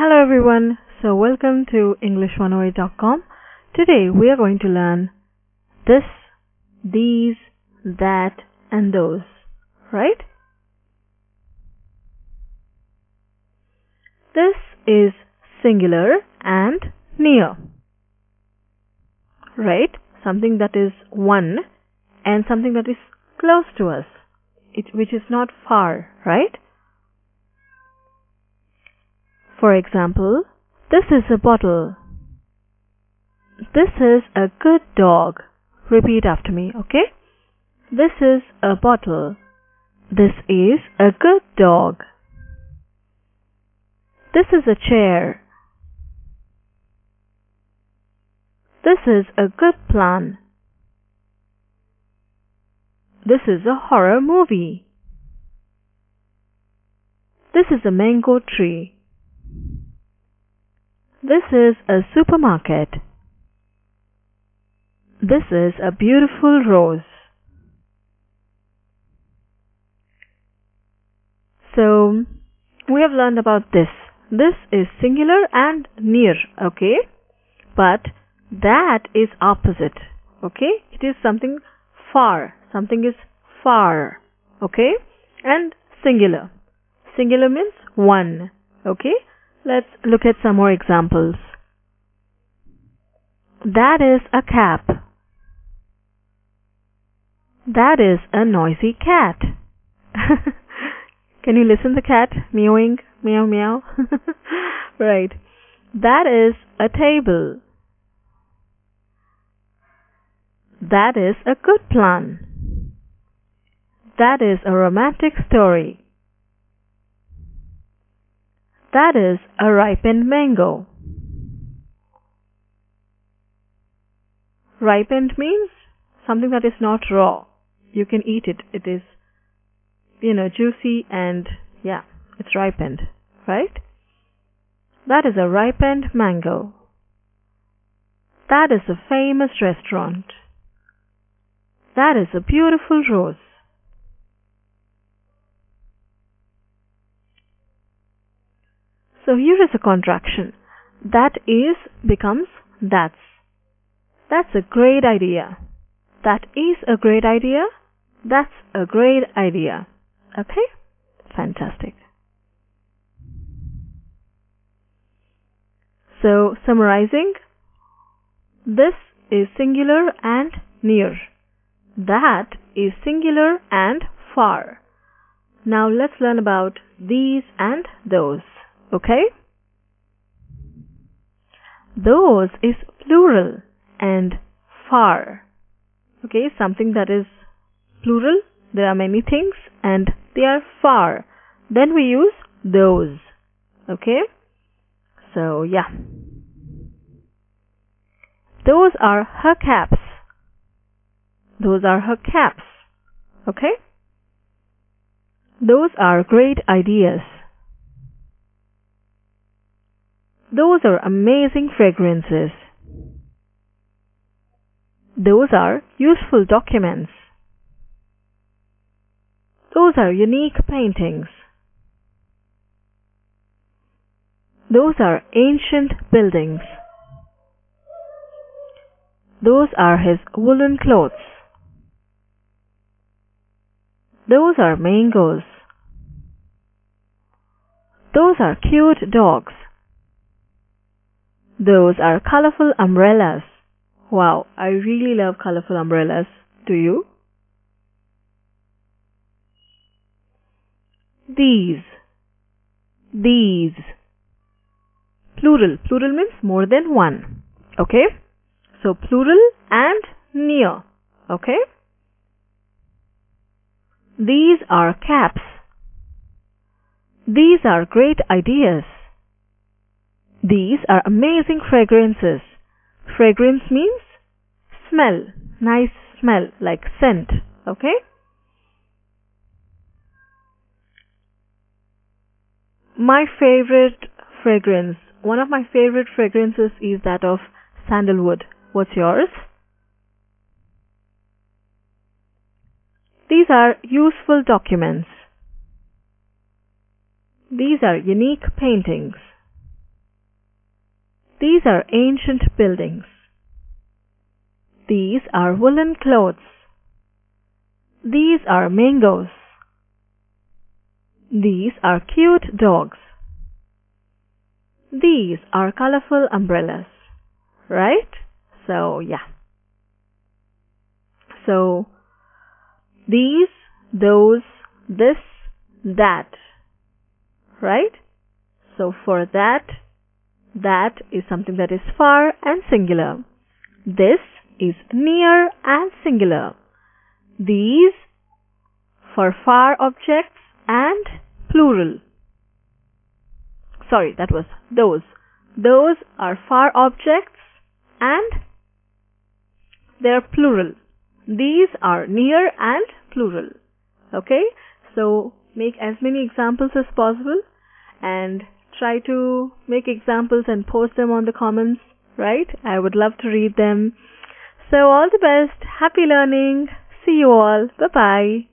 Hello everyone. So welcome to English108.com. Today we are going to learn this, these, that and those, right? This is singular and near, right? Something that is one and something that is close to us, which is not far, right? For example, this is a bottle. This is a good dog. Repeat after me, okay? This is a bottle. This is a good dog. This is a chair. This is a good plan. This is a horror movie. This is a mango tree. This is a supermarket. This is a beautiful rose. So, we have learned about this. This is singular and near, okay? But that is opposite, okay? It is something far. Something is far, okay? And singular. Singular means one, okay? Let's look at some more examples. That is a cap. That is a noisy cat. Can you listen to the cat meowing? Meow meow. Right. That is a table. That is a good plan. That is a romantic story. That is a ripened mango. Ripened means something that is not raw. You can eat it. It is, juicy and it's ripened, right? That is a ripened mango. That is a famous restaurant. That is a beautiful rose. So here is a contraction. That is becomes that's. That's a great idea. That is a great idea. That's a great idea. Okay? Fantastic. So, summarizing, this is singular and near. That is singular and far. Now let's learn about these and those. Okay? Those is plural and far. Okay, something that is plural, there are many things and they are far. Then we use those. Okay? So, those are her caps. Those are her caps. Okay? Those are great ideas. Those are amazing fragrances. Those are useful documents. Those are unique paintings. Those are ancient buildings. Those are his woolen clothes. Those are mangoes. Those are cute dogs. Those are colorful umbrellas. Wow, I really love colorful umbrellas. Do you? These. Plural. Plural means more than one. Okay? So plural and near. Okay? These are caps. These are great ideas. These are amazing fragrances. Fragrance means smell. Nice smell, like scent. Okay? My favorite fragrance, one of my favorite fragrances is that of sandalwood. What's yours? These are useful documents. These are unique paintings. These are ancient buildings. These are woolen clothes. These are mangoes. These are cute dogs. These are colorful umbrellas. Right? So, yeah. So, these, those, this, that. Right? So, for that, that is something that is far and singular. This is near and singular. These for far objects and plural. Sorry, that was those. Those are far objects and they're plural. These are near and plural. Okay? So make as many examples as possible and try to make examples and post them on the comments, right? I would love to read them. So all the best. Happy learning. See you all. Bye-bye.